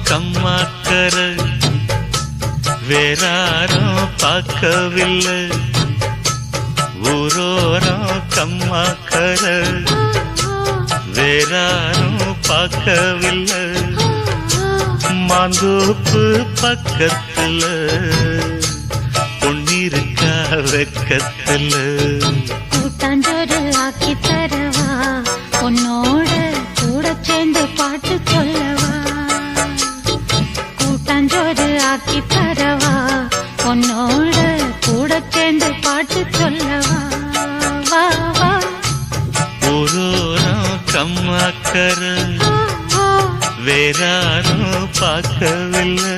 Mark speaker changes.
Speaker 1: கம்மாக்கர வேறாரும் பார்க்கவில்லை ஊரோரம் கம்மாக்கர வேறாரும் பார்க்கவில்லை மாந்தோப்பு பக்கத்துல பொன்னிருக்கா வெக்கத்துல
Speaker 2: கூட்டாஞ்சோறு ஆக்கி தரவா உன்னோட கூட சேர்ந்து பாட்டு சொல்லவா கூட்டாஞ்சோறு ஆக்கி தரவா உன்னோட கூட சேர்ந்து பாட்டு சொல்லவா வா வா
Speaker 1: ஊரோரம் கம்மாக்கர வேறாரும் பார்க்கவில்லை